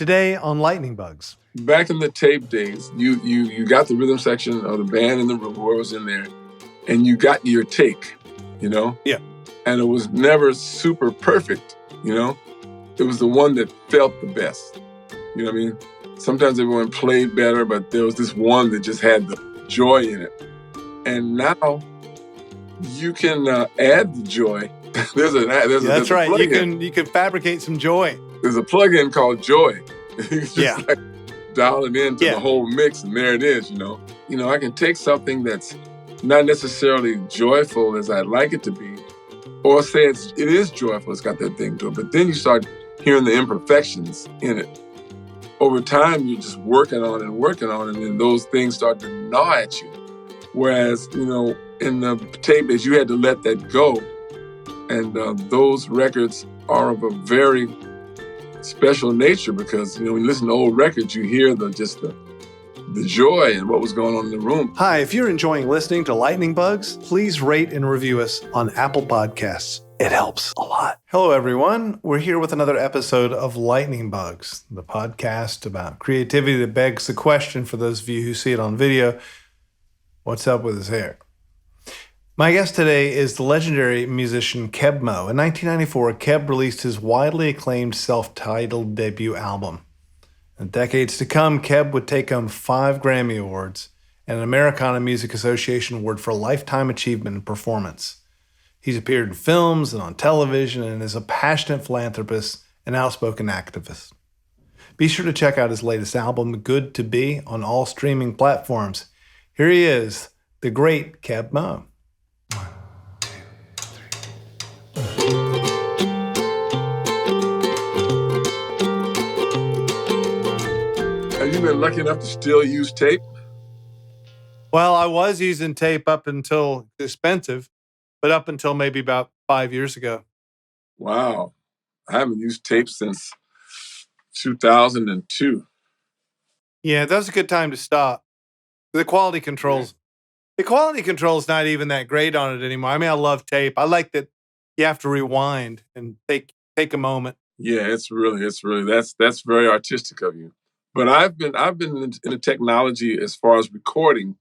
Today on Lightning Bugs. Back in the tape days, you got the rhythm section of the band in the room, whoever was in there, and you got your take, Yeah. And it was never super perfect, It was the one that felt the best. You know what I mean? Sometimes everyone played better, but there was this one that just had the joy in it. And now you can add the joy. That's right. You can fabricate some joy. There's a plugin called Joy. You just dial it into the whole mix, and there it is. I can take something that's not necessarily joyful as I'd like it to be, or say it is joyful. It's got that thing to it. But then you start hearing the imperfections in it. Over time, you're just working on it, and then those things start to gnaw at you. Whereas, in the tape days, you had to let that go. And those records are of a very special nature because, when you listen to old records, you hear the joy and what was going on in the room. Hi, if you're enjoying listening to Lightning Bugs, please rate and review us on Apple Podcasts. It helps a lot. Hello, everyone. We're here with another episode of Lightning Bugs, the podcast about creativity that begs the question, for those of you who see it on video, what's up with his hair? My guest today is the legendary musician Keb Mo. In 1994, Keb released his widely acclaimed self-titled debut album. In decades to come, Keb would take home 5 Grammy Awards and an Americana Music Association Award for Lifetime Achievement in Performance. He's appeared in films and on television and is a passionate philanthropist and outspoken activist. Be sure to check out his latest album, Good to Be, on all streaming platforms. Here he is, the great Keb Mo. 1, 2, 3. Have you been lucky enough to still use tape? Well, I was using tape up until expensive, but up until maybe about 5 years ago. Wow. I haven't used tape since 2002. Yeah, that was a good time to stop. The quality controls not even that great on it anymore. I mean, I love tape. I like that you have to rewind and take a moment. Yeah, it's really that's very artistic of you. But I've been in the technology as far as recording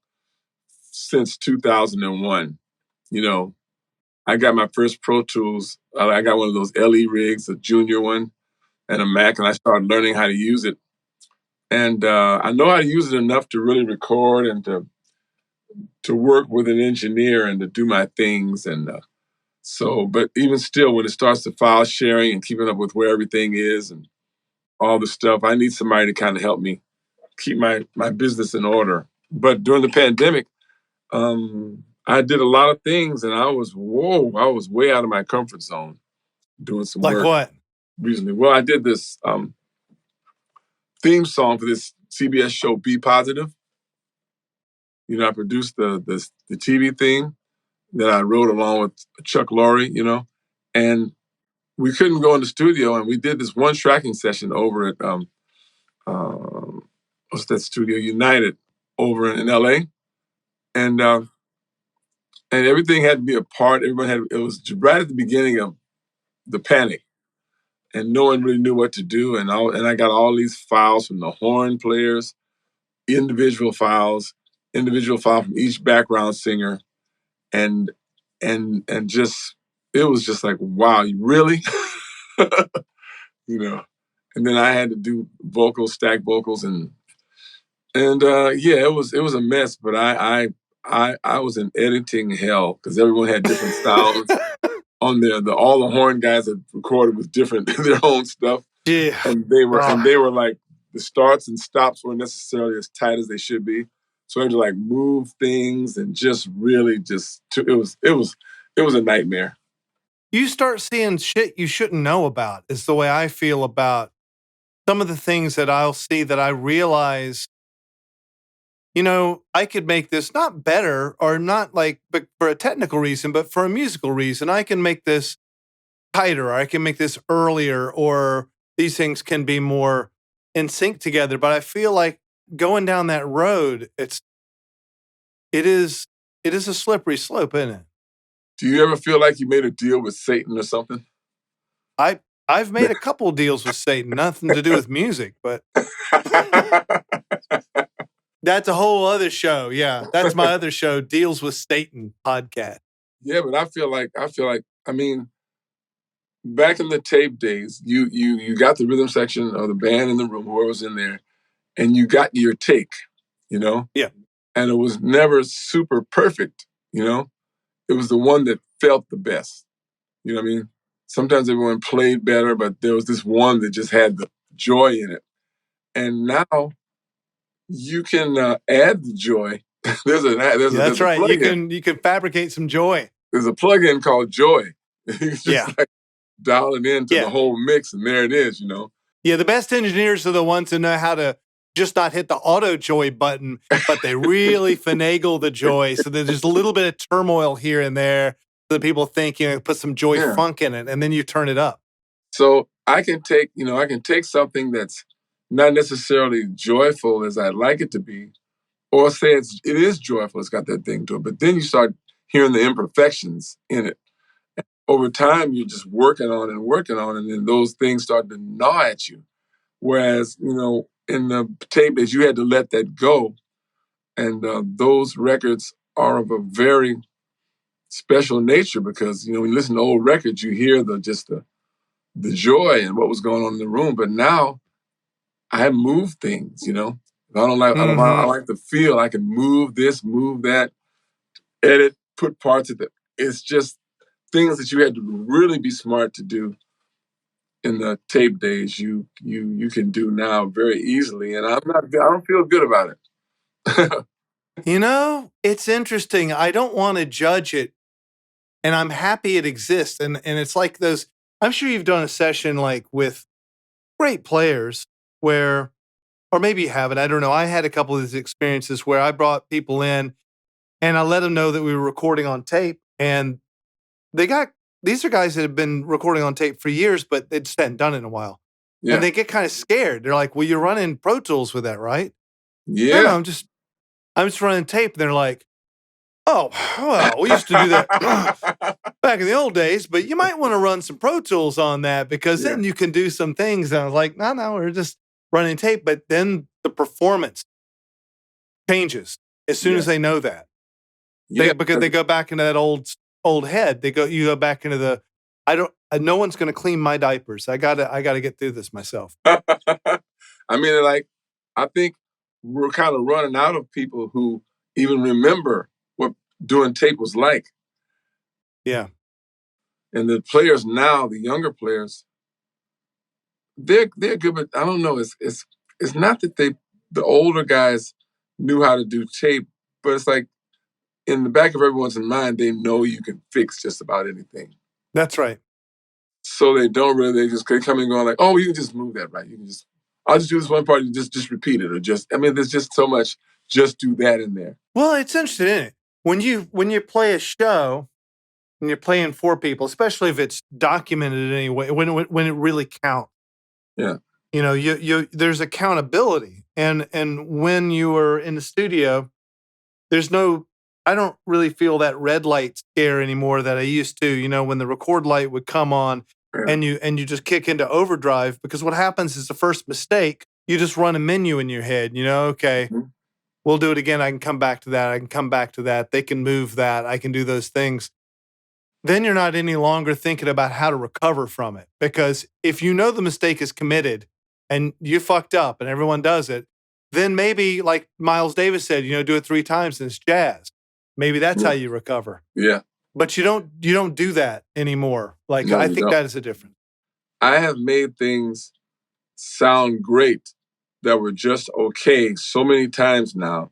since 2001. I got my first Pro Tools. I got one of those LE rigs, a junior one, and a Mac, and I started learning how to use it. And I know how to use it enough to really record and to work with an engineer and to do my things. And but even still, when it starts to file sharing and keeping up with where everything is and all the stuff, I need somebody to kind of help me keep my business in order. But during the pandemic, I did a lot of things, and I was way out of my comfort zone doing some work. Like what? Recently. Well, I did this theme song for this CBS show, Be Positive. I produced the TV theme that I wrote along with Chuck Lorre, and we couldn't go in the studio, and we did this one tracking session over at what's that studio, United, over in LA, and everything had to be apart. It was right at the beginning of the panic, and no one really knew what to do. And I got all these files from the horn players, individual file from each background singer, and just it was just like, wow, you really, And then I had to do stack vocals, and it was a mess. But I was in editing hell because everyone had different sounds on there. All the horn guys had recorded with different their own stuff. Yeah. And they were like, the starts and stops weren't necessarily as tight as they should be. So I had to like move things and just really it was a nightmare. You start seeing shit you shouldn't know about, is the way I feel about some of the things that I'll see that I realize, I could make this not better or not but for a technical reason, but for a musical reason. I can make this tighter, or I can make this earlier, or these things can be more in sync together. But I feel like going down that road, it is a slippery slope, isn't it? Do you ever feel like you made a deal with Satan or something? I I've made a couple deals with Satan, nothing to do with music, but that's a whole other show. Yeah, that's my other show, Deals with Satan podcast. Yeah, but I feel like, I mean, back in the tape days, you got the rhythm section of the band in the room, whoever was in there, and you got your take, you know? Yeah. And it was never super perfect, you know? It was the one that felt the best. You know what I mean? Sometimes everyone played better, but there was this one that just had the joy in it. And now you can add the joy. there's a there's a That's there's a right. plug-in. You can fabricate some joy. There's a plug-in called Joy. You just Yeah. like dial it into the Yeah. whole mix, and there it is. You know. Yeah, the best engineers are the ones who know how to just not hit the auto joy button, but they really finagle the joy. So there's just a little bit of turmoil here and there so that people think, put some joy Yeah. funk in it, and then you turn it up. So I can take something that's not necessarily joyful as I'd like it to be, or say it is joyful, it's got that thing to it. But then you start hearing the imperfections in it. Over time, you're just working on and then those things start to gnaw at you. Whereas, in the tape days, you had to let that go. And those records are of a very special nature because, when you listen to old records, you hear the joy and what was going on in the room. But now I move things, If I don't like, I like the feel. I can move this, move that, edit, put parts of it. It's just things that you had to really be smart to do in the tape days. You can do now very easily, and I don't feel good about it. It's interesting. I don't want to judge it, and I'm happy it exists. And it's like those. I'm sure you've done a session like with great players where, or maybe you haven't. I don't know. I had a couple of these experiences where I brought people in and I let them know that we were recording on tape, and these are guys that have been recording on tape for years, but they just hadn't done it in a while. Yeah. And they get kind of scared. They're like, well, you're running Pro Tools with that, right? Yeah. No, I'm just running tape. And they're like, oh, well, we used to do that back in the old days, but you might want to run some Pro Tools on that because then you can do some things. And I was like, no, we're just running tape. But then the performance changes as soon as they know that. Because they go back into that old head. You go back into the, no one's going to clean my diapers. I gotta get through this myself. I mean, I think we're kind of running out of people who even remember what doing tape was like. Yeah. And the players now, the younger players, they're good, but I don't know. It's not that the older guys knew how to do tape, but it's like in the back of everyone's mind, they know you can fix just about anything. That's right. So they don't really, they just come in going like, oh, you can just move that, right? I'll just do this one part, you just repeat it, or there's just so much, just do that in there. Well, it's interesting, isn't it? When you play a show and you're playing for people, especially if it's documented in any way, when it really counts. Yeah. There's accountability. And when you are in the studio, I don't really feel that red light scare anymore that I used to, when the record light would come on and you just kick into overdrive, because what happens is the first mistake, you just run a menu in your head, okay, we'll do it again. I can come back to that. I can come back to that. They can move that. I can do those things. Then you're not any longer thinking about how to recover from it. Because if you know the mistake is committed and you fucked up and everyone does it, then maybe like Miles Davis said, do it 3 times and it's jazz. Maybe that's how you recover. Yeah. But you don't do that anymore. Like, no, I think that is a difference. I have made things sound great that were just okay so many times now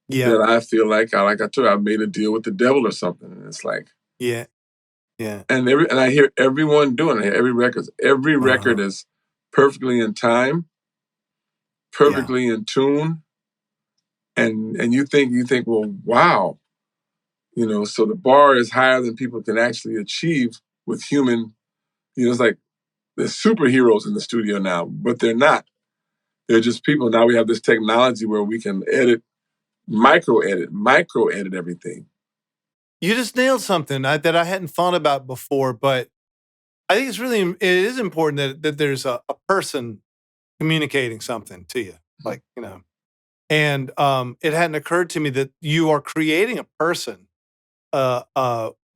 that I feel like I told you, I made a deal with the devil or something. And it's like, yeah. And I hear everyone doing it. Every record is perfectly in time, perfectly in tune. And you think, well, wow. So the bar is higher than people can actually achieve with human, it's like there's superheroes in the studio now, but they're not. They're just people. Now we have this technology where we can micro edit everything. You just nailed something that I hadn't thought about before, but I think it is important that there's a person communicating something to you, like, and it hadn't occurred to me that you are creating a person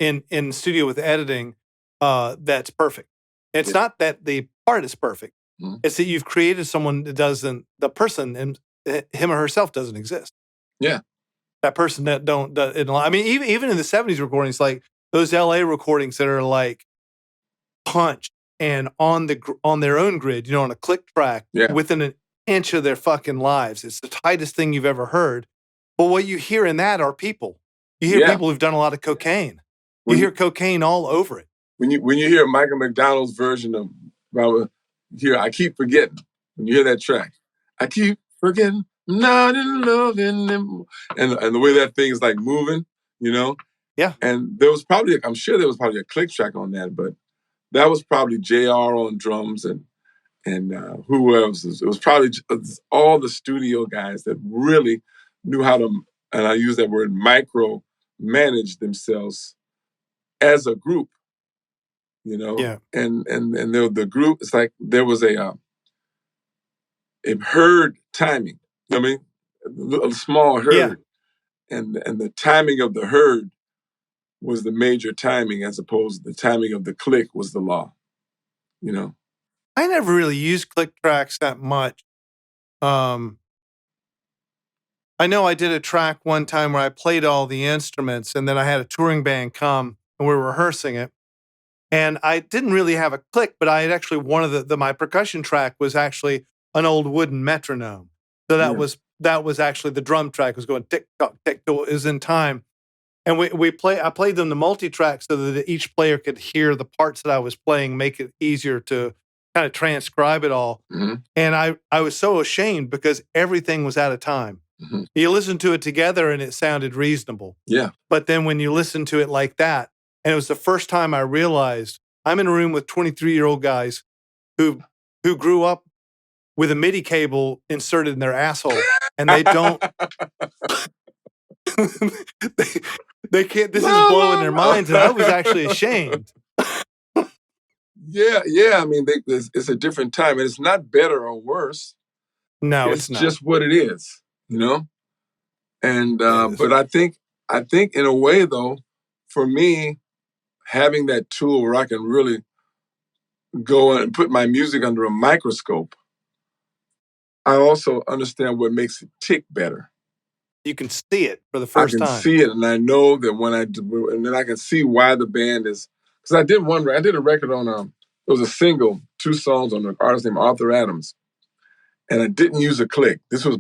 in studio with editing that's perfect. It's Yeah. not that the part is perfect. Mhm. It's that you've created someone that doesn't, the person and him or herself doesn't exist. Yeah. That person that don't, I mean, even in the 70s recordings, like those LA recordings that are like punched and on their own grid, on a click track Yeah. within an inch of their fucking lives. It's the tightest thing you've ever heard. But what you hear in that are people. You hear Yeah. people who've done a lot of cocaine. You When hear you cocaine all over it. when you hear Michael McDonald's version of Robert, here I keep forgetting. When you hear that track, I keep forgetting, not in love anymore. And the way that thing is like moving, you know. Yeah. And there was probably, I'm sure there was probably a click track on that, but that was probably JR on drums and who else? It was probably all the studio guys that really knew how to, and I use that word, micro manage themselves as a group, Yeah. and the group, it's like there was a herd timing. You know what I mean? A small Yeah. herd, and the timing of the herd was the major timing, as opposed to the timing of the click was the law. You know? I never really used click tracks that much. Um, I know I did a track one time where I played all the instruments and then I had a touring band come and we were rehearsing it. And I didn't really have a click, but I had actually one of my percussion track was actually an old wooden metronome. So Yeah. that was actually the drum track was going tick tock tick tock, is in time. And I played them the multi-track so that each player could hear the parts that I was playing, make it easier to kind of transcribe it all. Mm-hmm. And I was so ashamed because everything was out of time. Mm-hmm. You listen to it together and it sounded reasonable. Yeah. But then when you listen to it like that, and it was the first time I realized I'm in a room with 23-year-old guys who grew up with a MIDI cable inserted in their asshole, and they don't they, they can't. This is blowing their minds, and I was actually ashamed. Yeah. I mean, it's a different time, and it's not better or worse. No, It's it's not. just what it is, And Yeah, but I think in a way though, for me, having that tool where I can really go and put my music under a microscope, I also understand what makes it tick better. you can see it for the I first can time. see it, and I know that when I do, and then I can see why the band is. Because I did a record on it was a single, 2 songs on an artist named Arthur Adams, and I didn't use a click. This is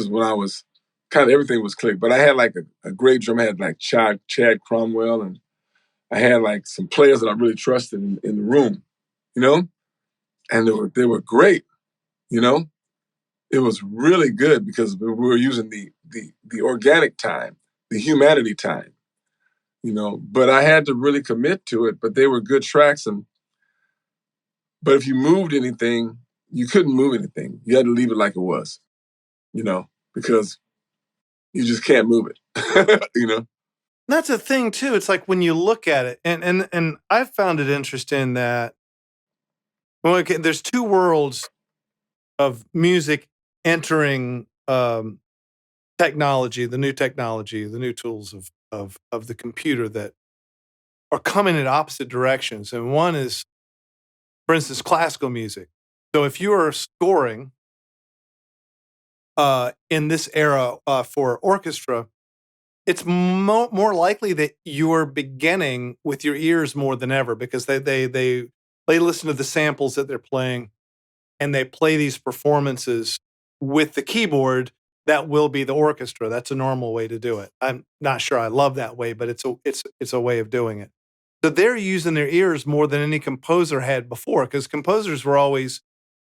when I was kind of everything was click, but I had like a great drum. I had like Chad Cromwell, and I had like some players that I really trusted in the room, you know, and they were great, you know. It was really good because we were using the organic time, the humanity time, But I had to really commit to it. But they were good tracks, but if you moved anything, you couldn't move anything. You had to leave it like it was, because you just can't move it. That's a thing too. It's like when you look at it, and I've found it interesting that okay, there's two worlds of music entering technology, the new tools of the computer that are coming in opposite directions. And one is, for instance, classical music. So if you are scoring in this era for orchestra, it's more likely that you're beginning with your ears more than ever because they listen to the samples that they're playing and they play these performances with the keyboard that will be the orchestra. That's a normal way to do it. I'm not sure I love that way, but it's a way of doing it. So they're using their ears more than any composer had before because composers were always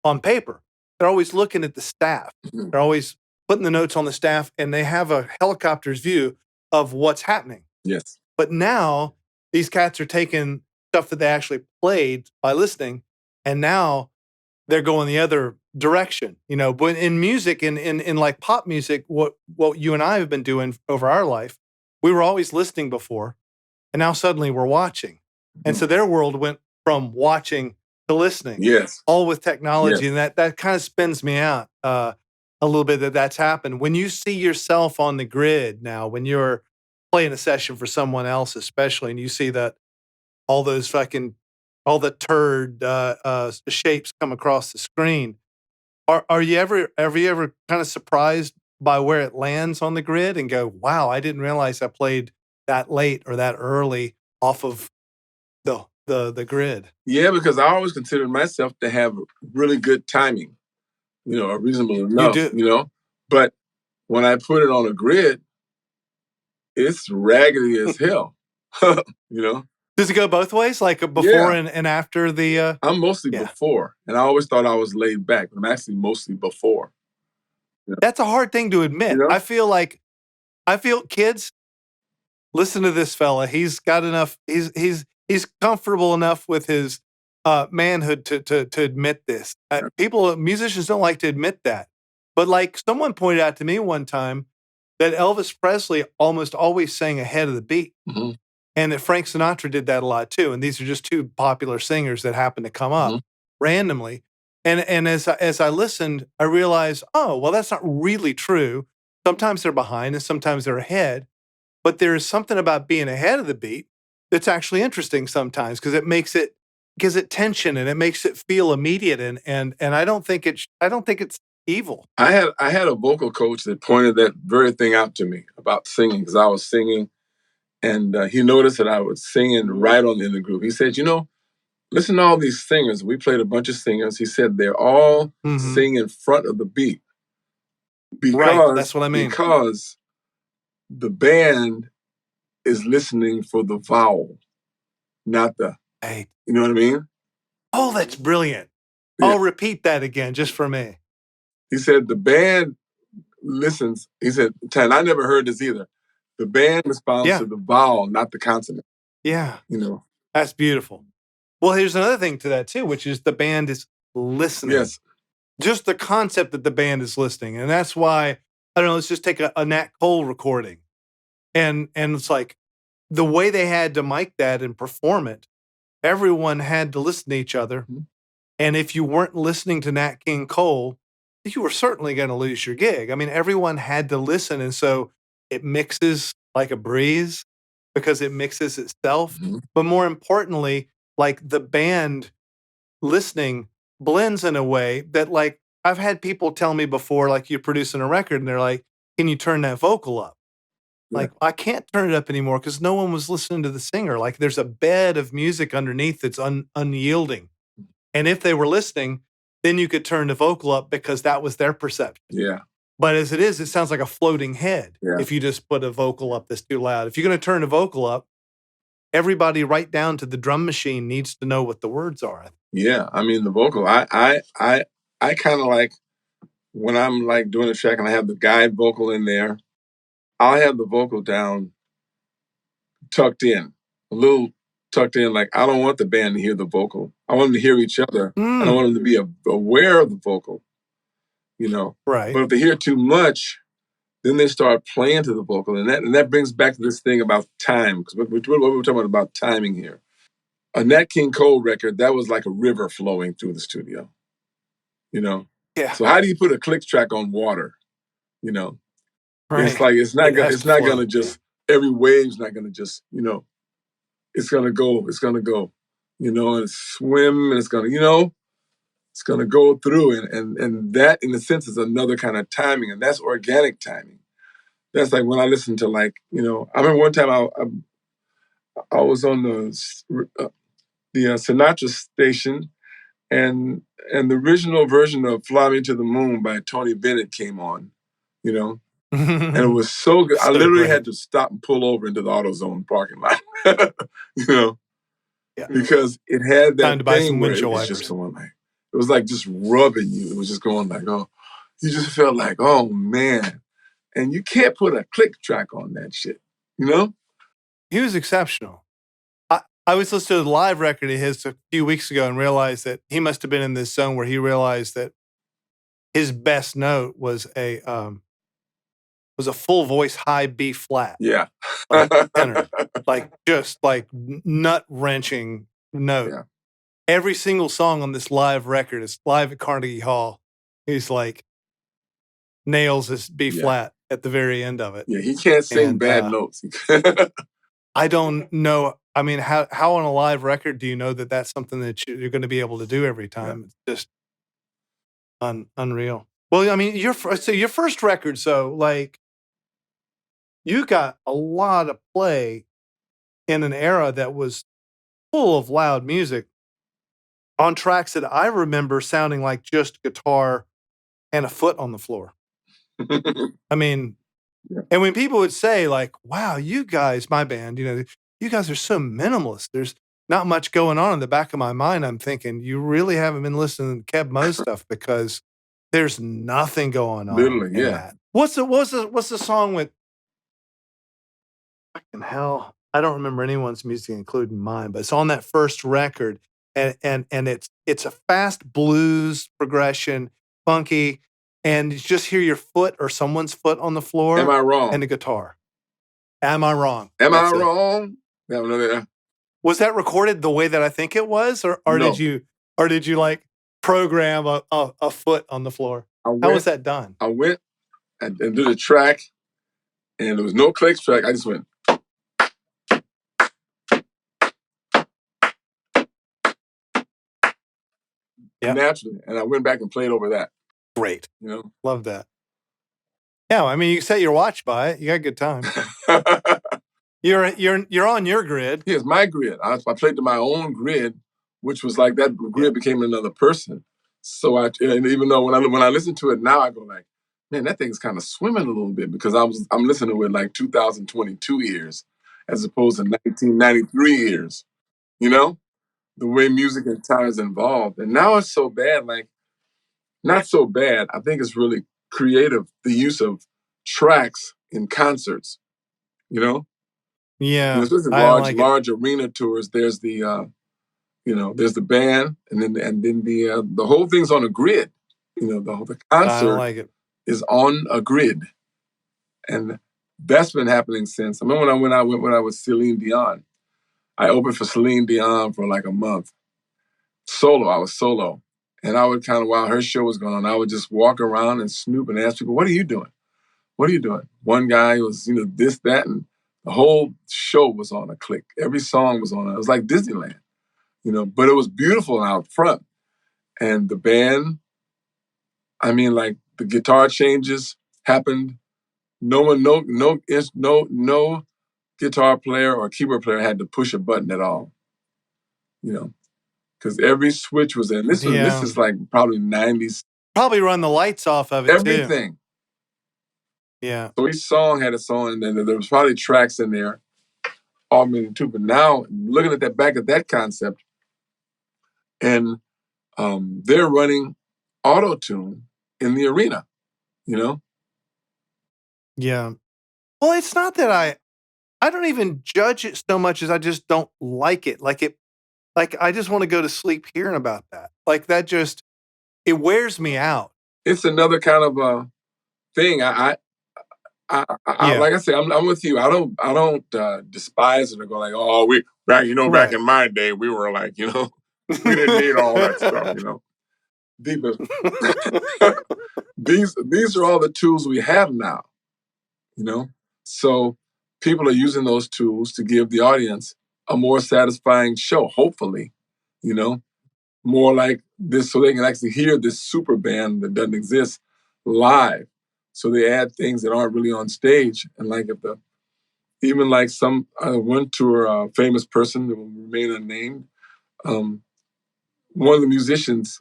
on paper. They're always looking at the staff. They're always putting the notes on the staff and they have a helicopter's view of what's happening. Yes. But now these cats are taking stuff that they actually played by listening and now they're going the other direction, But in music, in like pop music, what you and I have been doing over our life, we were always listening before, and now suddenly we're watching, and so their world went from watching to listening. Yes. All with technology. Yes. And that kind of spins me out a little bit that's happened. When you see yourself on the grid now, when you're playing a session for someone else, especially, and you see that all those fucking all the turd shapes come across the screen. Are you ever kind of surprised by where it lands on the grid and go, wow, I didn't realize I played that late or that early off of the grid? Yeah, because I always considered myself to have really good timing, a reasonable You enough, do. But when I put it on a grid, it's raggedy as hell. you know? Does it go both ways, like before Yeah. and after the? I'm mostly Yeah. before, and I always thought I was laid back, but I'm actually mostly before. That's a hard thing to admit. You know? I feel kids, listen to this fella. He's got enough. He's comfortable enough with his manhood to admit this. Musicians don't like to admit that. But like someone pointed out to me one time that Elvis Presley almost always sang ahead of the beat, Mm-hmm. and that Frank Sinatra did that a lot too. And these are just two popular singers that happen to come up randomly. And as I listened, I realized, oh, well, that's not really true. Sometimes they're behind and sometimes they're ahead. But there is something about being ahead of the beat that's actually interesting sometimes because it gives it tension and it makes it feel immediate. And I don't think it's evil. I had a vocal coach that pointed that very thing out to me about singing because I was singing, and he noticed that I was singing right on in the groove. He said, listen to all these singers. We played a bunch of singers. He said they're all singing in front of the beat Right, that's what I mean. Because the band is listening for the vowel, not the. Hey. You know what I mean? Oh, that's brilliant. Yeah. I'll repeat that again just for me. He said the band listens. He said, Tan, I never heard this either. The band responds to the vowel, not the consonant. Yeah. That's beautiful. Well, here's another thing to that too, which is the band is listening. Yes. Just the concept that the band is listening. And that's why, I don't know, let's just take a Nat Cole recording. And it's like the way they had to mic that and perform it, everyone had to listen to each other. Mm-hmm. And if you weren't listening to Nat King Cole, you were certainly going to lose your gig. I mean, everyone had to listen. And so it mixes like a breeze because it mixes itself. Mm-hmm. But more importantly, like the band listening blends in a way that, like, I've had people tell me before, like, you're producing a record and they're like, can you turn that vocal up? Yeah. Like, I can't turn it up anymore because no one was listening to the singer. Like, there's a bed of music underneath that's unyielding. And if they were listening, then you could turn the vocal up because that was their perception. Yeah. But as it is, it sounds like a floating head if you just put a vocal up that's too loud. If you're going to turn the vocal up, everybody right down to the drum machine needs to know what the words are. Yeah, I mean the vocal. I kind of like when I'm like doing a track and I have the guide vocal in there. I'll have the vocal down, tucked in, a little tucked in. Like I don't want the band to hear the vocal. I want them to hear each other. I don't want them to be aware of the vocal. Right. But if they hear too much, then they start playing to the vocal, and that brings back to this thing about time because we're talking about timing here. A Nat King Cole record, that was like a river flowing through the studio. Yeah. So how do you put a click track on water? Right. It's like it's not gonna just every wave's not gonna just it's gonna go and swim and it's gonna go through and that in a sense is another kind of timing, and that's organic timing. That's like when I listen to I remember one time I was on the Sinatra station. And the original version of "Fly Me to the Moon" by Tony Bennett came on, and it was so good. I literally had to stop and pull over into the AutoZone parking lot, because it had that thing where it was just going like, it was like just rubbing you. It was just going like, oh, you just felt like, oh man, and you can't put a click track on that shit, He was exceptional. I was listening to the live record of his a few weeks ago and realized that he must have been in this zone where he realized that his best note was a full voice high B flat. Yeah. Like tenor. Like just like nut wrenching note. Yeah. every single song on this live record is live at Carnegie Hall. He's like nails this B Yeah. flat at the very end of it. Yeah, he can't sing And, bad notes. I don't know. I mean, how on a live record do you know that that's something that you're going to be able to do every time? It's just unreal. Well, I mean, your first record, so like you got a lot of play in an era that was full of loud music on tracks that I remember sounding like just guitar and a foot on the floor. I mean, Yeah. and when people would say like, "Wow, you guys, my band, you guys are so minimalist. There's not much going on." In the back of my mind, I'm thinking, you really haven't been listening to Keb Mo stuff because there's nothing going on Literally, in yeah. that. What's the song with fucking hell? I don't remember anyone's music, including mine, but it's on that first record, and it's a fast blues progression, funky, and you just hear your foot or someone's foot on the floor Am I wrong? and the guitar. Am I wrong? Am That's I it. wrong? Yeah. Was that recorded the way that I think it was, or No. did you like program a foot on the floor? How was that done? I went and did a track, and there was no clicks track. I just went. Yeah. Naturally, and I went back and played over that. Great. You know, Love that. Yeah, I mean, you set your watch by it. You got a good time. You're on your grid. Yeah, it's my grid. I played to my own grid, which was like that grid became another person. So and even though when I listen to it now, I go like, man, that thing's kind of swimming a little bit because I'm listening to it like 2022 ears as opposed to 1993 ears. You know, the way music and time is involved, and now it's so bad. Like, not so bad. I think it's really creative, the use of tracks in concerts. You know, Yeah, especially I don't like it. large arena tours. There's the there's the band, and then the whole thing's on a grid. You know, the I don't concert like it. is on a grid, and that's been happening since. I remember when I went with Celine Dion. I opened for Celine Dion for like a month. Solo, I was solo, and I would kind of while her show was going on, I would just walk around and snoop and ask people, "What are you doing? What are you doing?" One guy was this, that, and the whole show was on a click. Every song was on it. It was like Disneyland. But it was beautiful out front. And the band, I mean, like the guitar changes happened. No guitar player or keyboard player had to push a button at all. Because every switch was in. This is like probably 90s. Probably run the lights off of it too. Everything. Yeah. So each song had a song, and then there was probably tracks in there, all meaning too. But now looking at that back at that concept, and they're running auto-tune in the arena, Yeah. Well, it's not that I don't even judge it so much as I just don't like it. Like I just want to go to sleep hearing about that. Like that it wears me out. It's another kind of thing. I like I said, I'm with you. I don't despise it or go like, oh, we back back in my day, we were like, we didn't need all that stuff, These are all the tools we have now, So people are using those tools to give the audience a more satisfying show, hopefully, more like this, so they can actually hear this super band that doesn't exist live. So they add things that aren't really on stage. And like even like I went to a famous person that will remain unnamed. One of the musicians,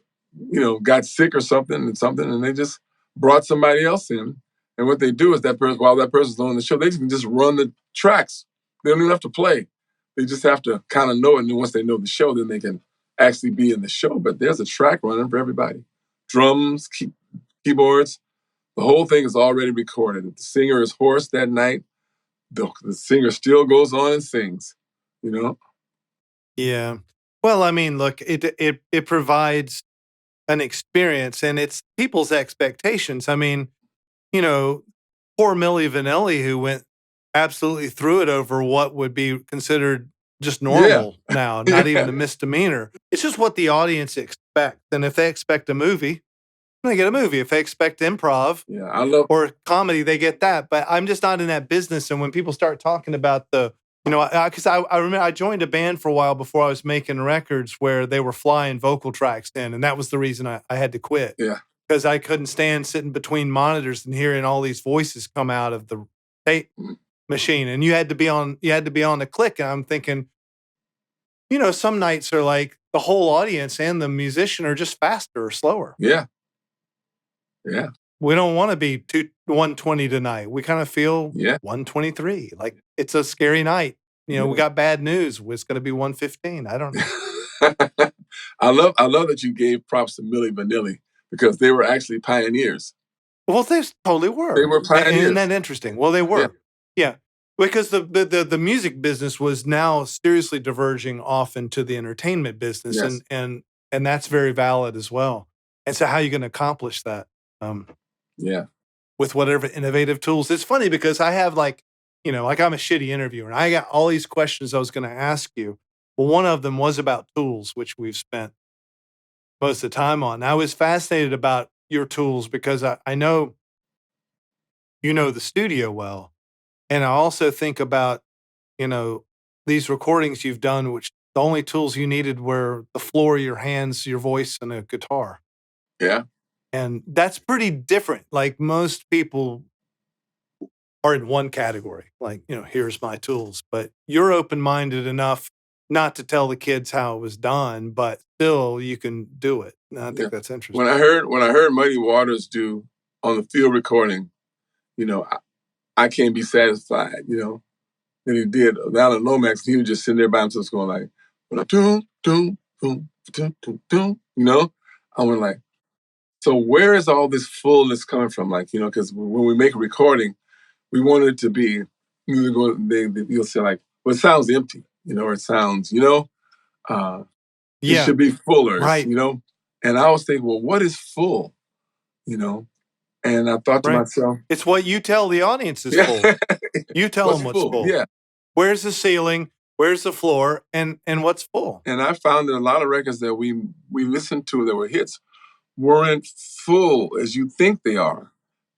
got sick or something, and they just brought somebody else in. And what they do is while that person's on the show, they can just run the tracks. They don't even have to play. They just have to kind of know it. And then once they know the show, then they can actually be in the show. But there's a track running for everybody. Drums, keyboards, the whole thing is already recorded. If the singer is hoarse that night, the singer still goes on and sings, Yeah. Well, I mean, look, it provides an experience, and it's people's expectations. I mean, poor Milli Vanilli, who went absolutely through it over what would be considered just normal now, not even a misdemeanor. It's just what the audience expects. And if they expect a movie, they get a movie. If they expect improv or comedy, they get that. But I'm just not in that business. And when people start talking about because I remember I joined a band for a while before I was making records where they were flying vocal tracks in. And that was the reason I had to quit. Yeah. Because I couldn't stand sitting between monitors and hearing all these voices come out of the tape machine. And you had to be on the click. And I'm thinking, some nights are like the whole audience and the musician are just faster or slower. Yeah. Yeah. We don't want to be 120 tonight. We kind of feel 123. Like it's a scary night. We got bad news. It's going to be 115. I don't know. I love that you gave props to Milli Vanilli because they were actually pioneers. Well, they totally were. They were pioneers. Isn't that interesting? Well, they were. Yeah. Because the music business was now seriously diverging off into the entertainment business. Yes. And that's very valid as well. And so how are you going to accomplish that? With whatever innovative tools. It's funny because I have like I'm a shitty interviewer and I got all these questions I was going to ask you. Well, one of them was about tools, which we've spent most of the time on. I was fascinated about your tools because I know the studio well. And I also think about, these recordings you've done, which the only tools you needed were the floor, your hands, your voice, and a guitar. Yeah. And that's pretty different. Like most people are in one category, like, here's my tools. But you're open-minded enough not to tell the kids how it was done, but still you can do it. And I think that's interesting. When I heard Muddy Waters do on the field recording, I can't be satisfied, Then he did Alan Lomax, and he was just sitting there by himself going like, doom, doom, boom, doom, doom, doom, I went like, so where is all this fullness coming from? Like, because when we make a recording, we want it to be, you'll say like, well, it sounds empty, or it sounds, it should be fuller, right. And I was thinking, well, what is full, And I thought to myself, it's what you tell the audience is full. You tell them what's full. Yeah. Where's the ceiling? Where's the floor? And what's full? And I found that a lot of records that we listened to that were hits weren't full as you think they are.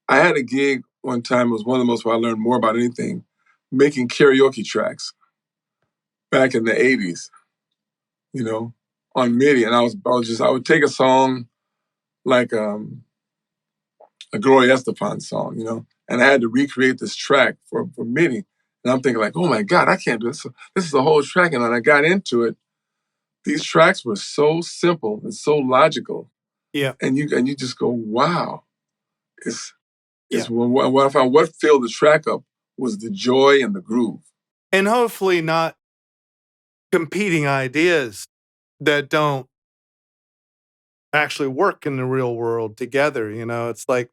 I had a gig one time, it was one of the most where I learned more about anything, making karaoke tracks back in the 80s, on MIDI. And I would take a song like a Gloria Estefan song, and I had to recreate this track for MIDI. And I'm thinking like, oh my God, I can't do this. This is the whole track. And when I got into it, these tracks were so simple and so logical. Yeah. And you just go, wow. What I found, what filled the track up was the joy and the groove. And hopefully not competing ideas that don't actually work in the real world together. It's like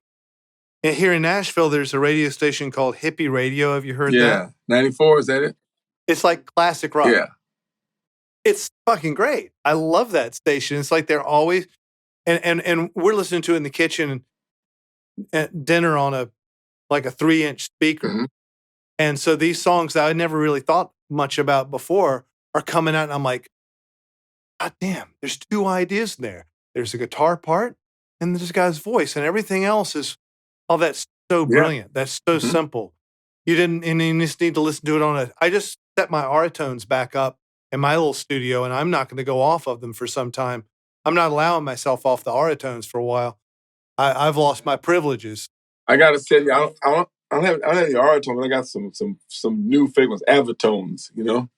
here in Nashville, there's a radio station called Hippie Radio. Have you heard that? Yeah. 94, is that it? It's like classic rock. Yeah. It's fucking great. I love that station. It's like they're always, and we're listening to it in the kitchen at dinner on a 3-inch speaker. Mm-hmm. And so these songs that I never really thought much about before are coming out and I'm like, God damn, there's 2 ideas in there. There's a guitar part and this guy's voice and everything else is, that's so brilliant. That's so simple. You just need to listen to it I just set my Aratones back up in my little studio and I'm not going to go off of them for some time. I'm not allowing myself off the Aratones for a while. I've lost my privileges. I got to say, I don't have the Aratone, but I got some new favorites, Avatones, Yeah,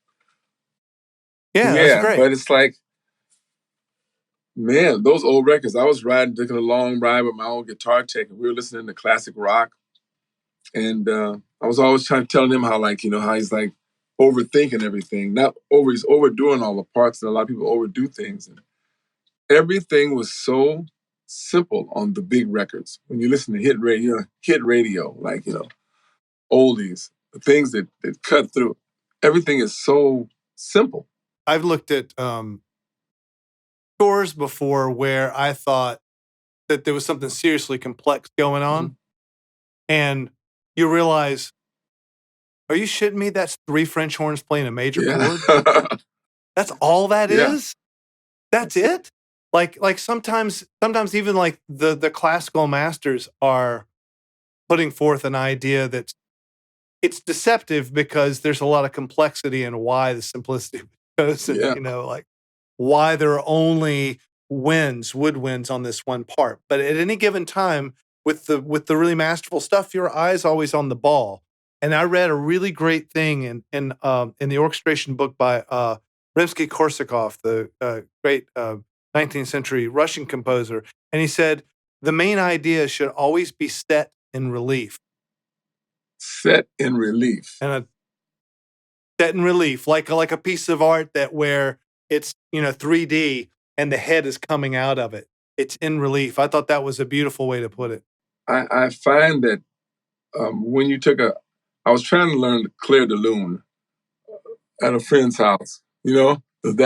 that's great. But it's like, man, those old records, I was taking a long ride with my old guitar tech, and we were listening to classic rock. And I was always trying to tell him how, how he's like overthinking everything. He's overdoing all the parts, and a lot of people overdo things. And everything was so simple on the big records. When you listen to hit radio, oldies, the things that cut through, everything is so simple. I've looked at scores before where I thought that there was something seriously complex going on. And you realize Are you shitting me? That's 3 French horns playing a major chord? Yeah. That's all that Yeah. is? That's it? Like sometimes even like the classical masters are putting forth an idea that's it's deceptive because there's a lot of complexity in why the simplicity was chosen, Yeah. you know, like why there are only woodwinds on this one part. But at any given time, with the really masterful stuff, your eye's always on the ball. And I read a really great thing in the orchestration book by Rimsky-Korsakov, the great 19th century Russian composer, and he said the main idea should always be set in relief. Set in relief. And a set in relief, like a piece of art that where it's, you know, 3D and the head is coming out of it. It's in relief. I thought that was a beautiful way to put it. I find that when you took I was trying to learn Claire de Lune at a friend's house, you know, and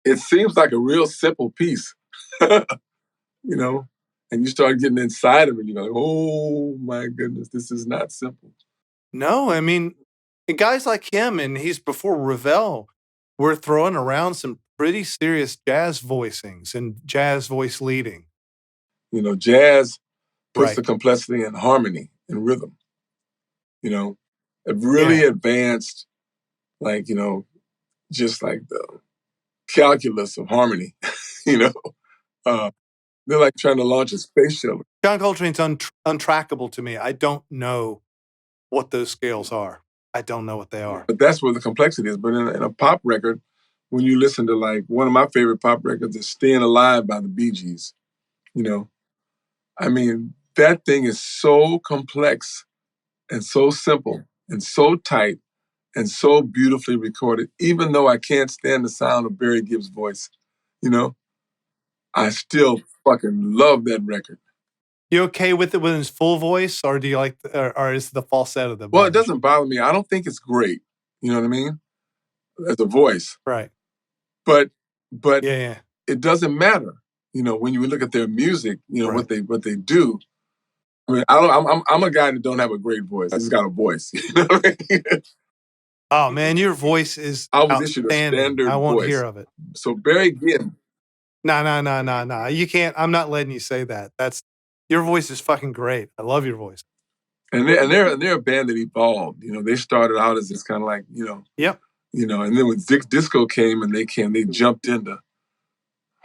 it seems like a real simple piece, you know, and you start getting inside of it, you're like, oh my goodness, this is not simple. No, I mean, and guys like him, and he's before Ravel, were throwing around some pretty serious jazz voicings and jazz voice leading. You know, jazz puts the Right. complexity in harmony and rhythm, you know, it really Yeah. advanced, like, you know, just like the calculus of harmony, you know. They're like trying to launch a space shuttle. John Coltrane's untrackable to me. I don't know what those scales are. I don't know what they are. But that's where the complexity is. But in a pop record, when you listen to like one of my favorite pop records is Staying Alive by the Bee Gees, you know, I mean, that thing is so complex and so simple and so tight and so beautifully recorded. Even though I can't stand the sound of Barry Gibb's voice, you know, I still fucking love that record. You okay with it with his full voice, or do you like, or is the falsetto that Well, it bothers you? doesn't bother me. I don't think it's great. You know what I mean? As a voice. Right. But but Yeah, yeah. it doesn't matter. You know, when you look at their music, you know, Right. what they do. I mean, I don't I'm a guy that don't have a great voice. I just got a voice. You know what I mean? Oh man, your voice is I was issued a outstanding. I standard won't hear voice. of it. So Barry Gibb, No, no, no, no, no. You can't. I'm not letting you say that. That's your voice is fucking great. I love your voice. and they're a band that evolved. You know, they started out as this kind of like, Yep. and then when disco came and they jumped into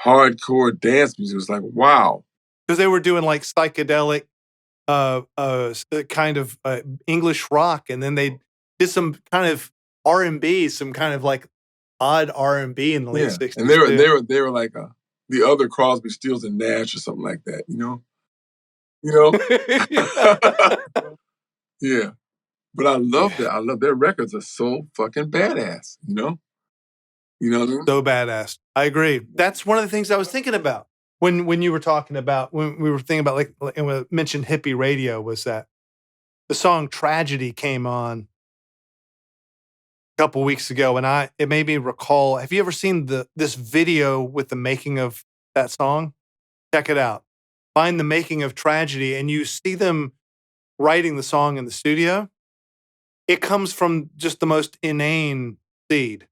hardcore dance music. It was like, wow. Because they were doing like psychedelic, kind of English rock, and then they did some kind of R&B, some kind of like odd R&B in the late Yeah. And '60s too. they were like the other Crosby, Stills and Nash or something like that, you know? You know? Yeah. But I love that. Yeah, I love their records are so fucking badass, you know? You know what I mean? so badass. I agree. That's one of the things I was thinking about when you were talking about when we were thinking about like and we mentioned hippie radio was that the song "Tragedy" came on a couple weeks ago, and it made me recall. Have you ever seen this video with the making of that song? Check it out. Find the making of Tragedy, and you see them writing the song in the studio. It comes from just the most inane seed.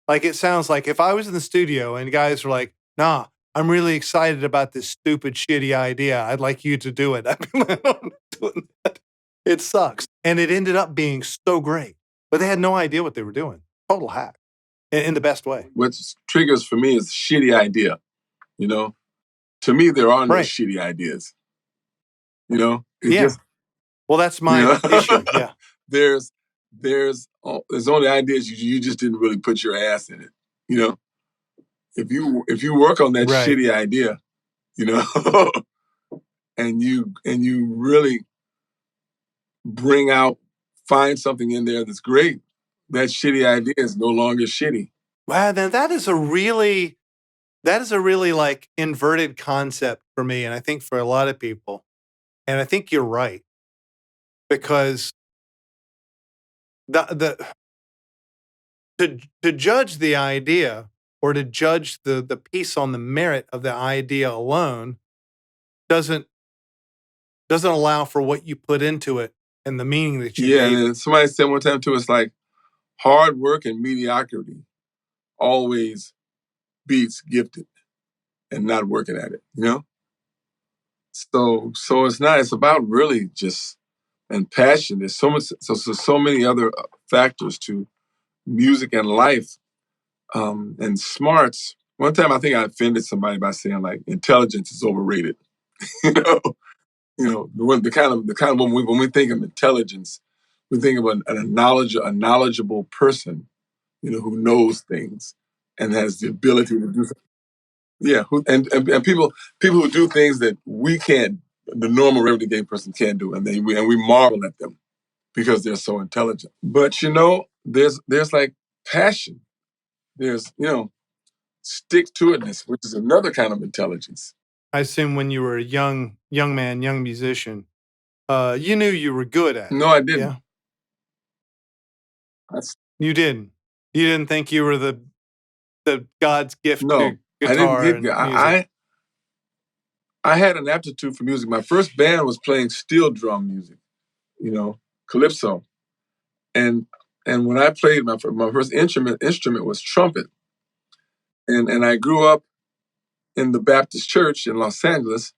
Like it sounds like if I was in the studio and guys were like, "Nah, I'm really excited about this stupid, shitty idea. I'd like you to do it." I'd be like, "I'm not doing that. It sucks." And it ended up being so great, but they had no idea what they were doing. Total hack in the best way. What triggers for me is shitty idea, you know? To me, there are no Right. shitty ideas. You know? It Yeah. just, Well, that's you my know, issue. Yeah. there's there's only ideas you just didn't really put your ass in it. You know? If you work on that Right. shitty idea, you know, and you really find something in there that's great, that shitty idea is no longer shitty. Wow, then that is a really like inverted concept for me, and I think for a lot of people. And I think you're right because the to judge the idea or to judge the piece on the merit of the idea alone doesn't allow for what you put into it and the meaning that you Yeah, and gave then it. somebody said one time too, it's like hard work and mediocrity always beats gifted and not working at it, you know? So it's not, it's about really just and passion. There's so many other factors to music and life, and smarts. One time I think I offended somebody by saying like intelligence is overrated. you know, the kind of when we think of intelligence, we think of a knowledgeable person, who knows things and has the ability to do something. Yeah, and people who do things that we can't, the normal everyday person can't do, and we marvel at them because they're so intelligent. But there's like passion. There's stick to itness, which is another kind of intelligence. I assume when you were a young man, young musician, you knew you were good at it. No, I didn't. Yeah, That's you didn't. You didn't think you were the God's gift to no, I didn't guitar get. and music. I had an aptitude for music. My first band was playing steel drum music, calypso, and when I played my first instrument was trumpet, and I grew up in the Baptist church in Los Angeles,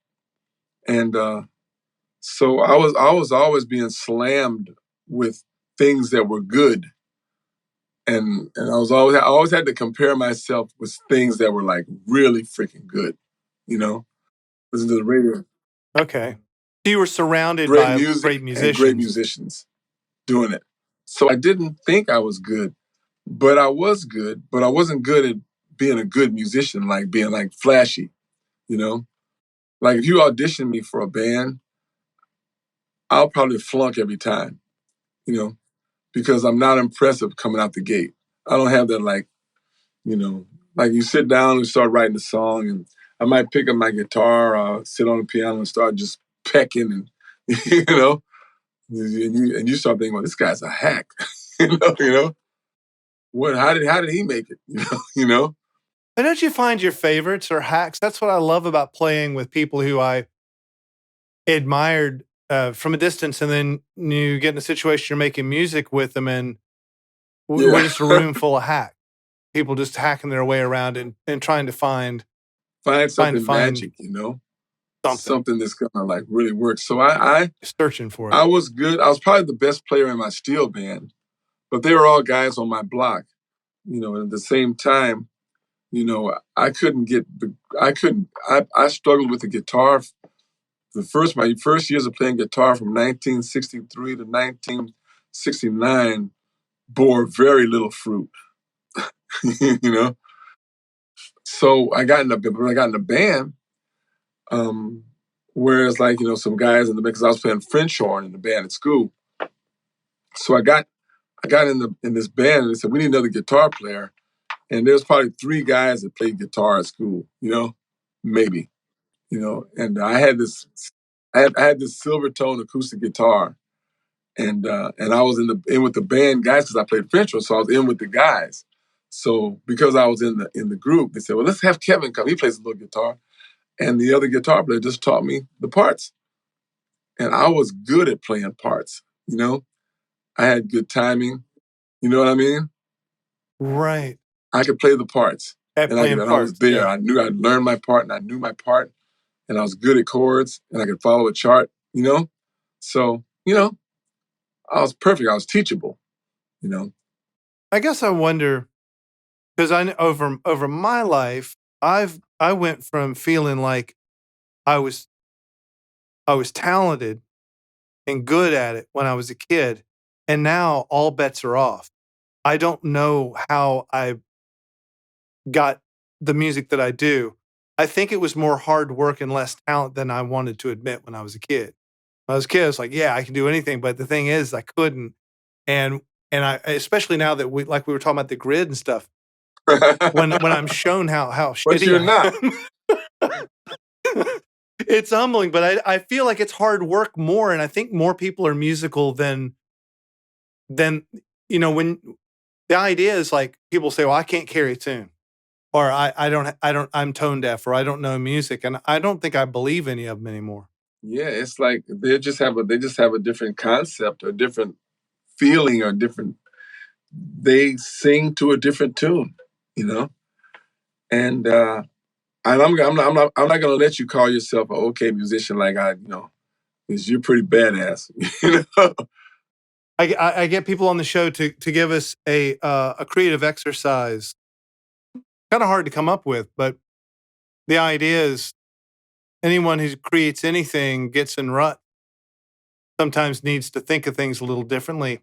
and so I was always being slammed with things that were good, and I always had to compare myself with things that were like really freaking good, you know. Listen to the radio, Okay. So you were surrounded great by music great and great musicians. musicians doing it. So I didn't think I was good, but I was good, but I wasn't good at being a good musician, like being like flashy, you know. Like if you audition me for a band, I'll probably flunk every time, you know, because I'm not impressive coming out the gate. I don't have that you know, like you sit down and start writing a song, and I might pick up my guitar, sit on the piano and start just pecking, and and you start thinking, well, this guy's a hack, you know. What? How did he make it? You know. And don't you find your favorites or hacks? That's what I love about playing with people who I admired from a distance, and then you get in a situation you're making music with them, and we're Yeah. just a room full of hacks. People just hacking their way around and trying to find Find trying to something find magic, something, something that's gonna like really work. So I searching for it. I was good. I was probably the best player in my steel band, but they were all guys on my block. And at the same time, I couldn't get the I couldn't I struggled with the guitar. My first years of playing guitar from 1963 to 1969 bore very little fruit. you know. So when I got in the band, um, whereas like some guys in the band, because I was playing French horn in the band at school. So I got in this band and they said we need another guitar player, and there's probably three guys that played guitar at school, maybe, and I had this silver tone acoustic guitar, and I was in with the band guys because I played French horn, so I was in with the guys. So because I was in the group, they said, well, let's have Kevin come. He plays a little guitar, and the other guitar player just taught me the parts, and I was good at playing parts. I had good timing. You know what I mean? Right. I could play the parts, At playing and I was parts. there. Yeah. I knew I'd learned my part, and I knew my part, and I was good at chords, and I could follow a chart. So I was perfect. I was teachable. You know, I guess I wonder because over my life, I went from feeling like I was I was talented and good at it when I was a kid, and now all bets are off. I don't know how I got the music that I do. I think it was more hard work and less talent than I wanted to admit when I was a kid. When I was a kid, I was like, "Yeah, I can do anything," but the thing is I couldn't, and I especially now that we were talking about the grid and stuff, when I'm shown how but shitty you're I not. am, it's humbling, but I feel like it's hard work more, and I think more people are musical than when the idea is like people say, "Well, I can't carry a tune," or I don't I'm tone deaf," or "I don't know music," and I don't think I believe any of them anymore. Yeah, it's like they just have a different concept, a different feeling, or different. They sing to a different tune, you know. And I'm not gonna let you call yourself an okay musician like because you're pretty badass, you know. I get people on the show to give us a creative exercise. Kind of hard to come up with, but the idea is anyone who creates anything gets in rut. Sometimes needs to think of things a little differently.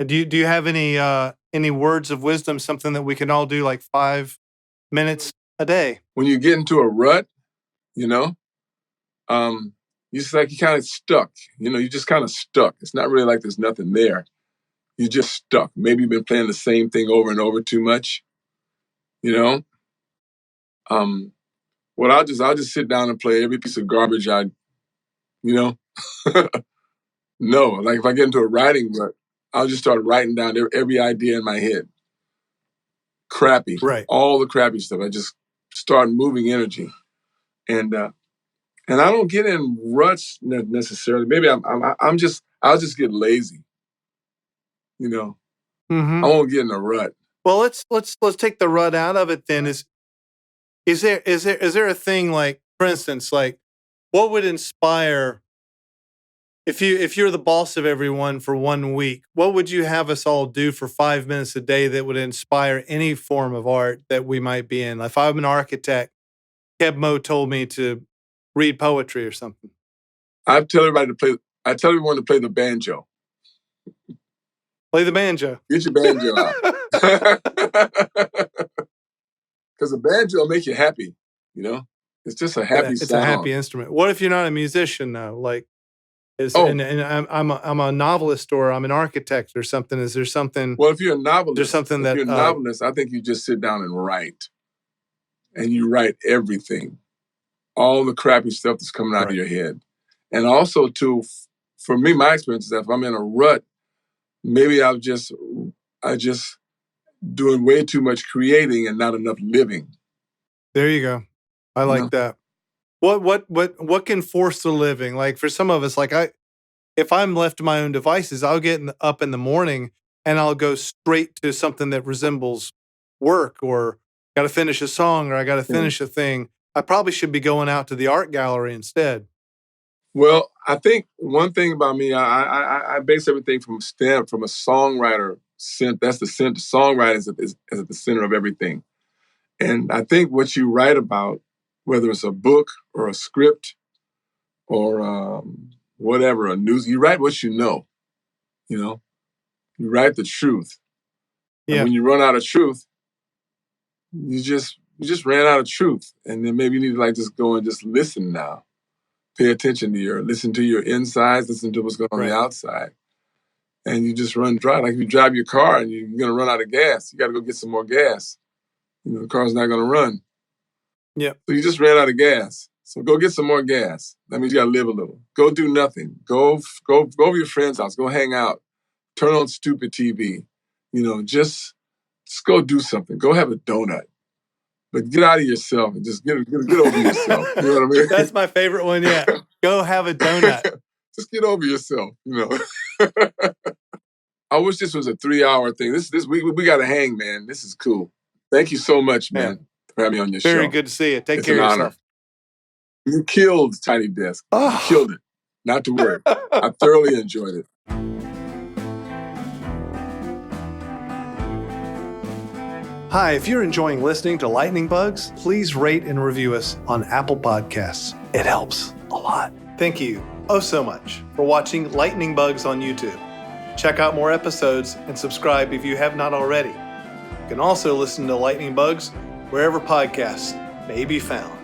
Do you have any words of wisdom? Something that we can all do like 5 minutes a day. When you get into a rut, you know, you just like you kind of stuck. You know, you just kind of stuck. It's not really like there's nothing there. You're just stuck. Maybe you've been playing the same thing over and over too much. You know, well, I'll just sit down and play every piece of garbage you know, no. Like if I get into a writing rut, I'll just start writing down every idea in my head. Crappy, Right. all the crappy stuff. I just start moving energy, and I don't get in ruts necessarily. Maybe I'll just get lazy. You know, I Mm-hmm. won't get in a rut. Well, let's take the rut out of it then. Is there a thing like, for instance, like what would inspire if you're the boss of everyone for 1 week, what would you have us all do for 5 minutes a day that would inspire any form of art that we might be in? If I'm an architect, Keb Mo told me to read poetry or something. I tell everybody to play. I tell everyone to play the banjo. Play the banjo. Get your banjo out. Because the banjo will make you happy. You know, it's just a happy It's a happy sound. instrument. What if you're not a musician though? Like, Oh, and I'm a novelist or I'm an architect or something. Is there something? well, if you're a There's novelist, something that I think you just sit down and write, and you write everything, all the crappy stuff that's coming out of right. your head, and also too, for me, my experience is that if I'm in a rut, maybe I just doing way too much creating and not enough living. There you go. I You like know? that. What can force the living? Like for some of us, like if I'm left to my own devices, I'll get up in the morning and I'll go straight to something that resembles work or got to finish a song or I got to Yeah. finish a thing. I probably should be going out to the art gallery instead. Well, I think one thing about me, I base everything from a songwriter. That's the center. Songwriting is at the center of everything. And I think what you write about, whether it's a book or a script or whatever, a news, you write what you know. You know, you write the truth. And Yeah. when you run out of truth, you just ran out of truth. And then maybe you need to like just go and just listen now. Pay attention to listen to your insides, listen to what's going on the Right. outside. And you just run dry. Like if you drive your car and you're going to run out of gas, you got to go get some more gas. You know, the car's not going to run. Yep. So you just ran out of gas. So go get some more gas. That means you got to live a little. Go do nothing. Go over your friend's house. Go hang out. Turn on stupid TV. You know, just go do something. Go have a donut. But get out of yourself and just get over yourself. You know what I mean? That's my favorite one. Yeah. Go have a donut. Just get over yourself, you know. I wish this was a 3-hour thing. We got to hang, man. This is cool. Thank you so much, man, Yeah. for having me on your Very show. good to see you. Take It's care an of honor. yourself. You killed Tiny Desk. You Oh. killed it. Not to worry. I thoroughly enjoyed it. Hi, if you're enjoying listening to Lightning Bugs, please rate and review us on Apple Podcasts. It helps a lot. Thank you so much for watching Lightning Bugs on YouTube. Check out more episodes and subscribe if you have not already. You can also listen to Lightning Bugs wherever podcasts may be found.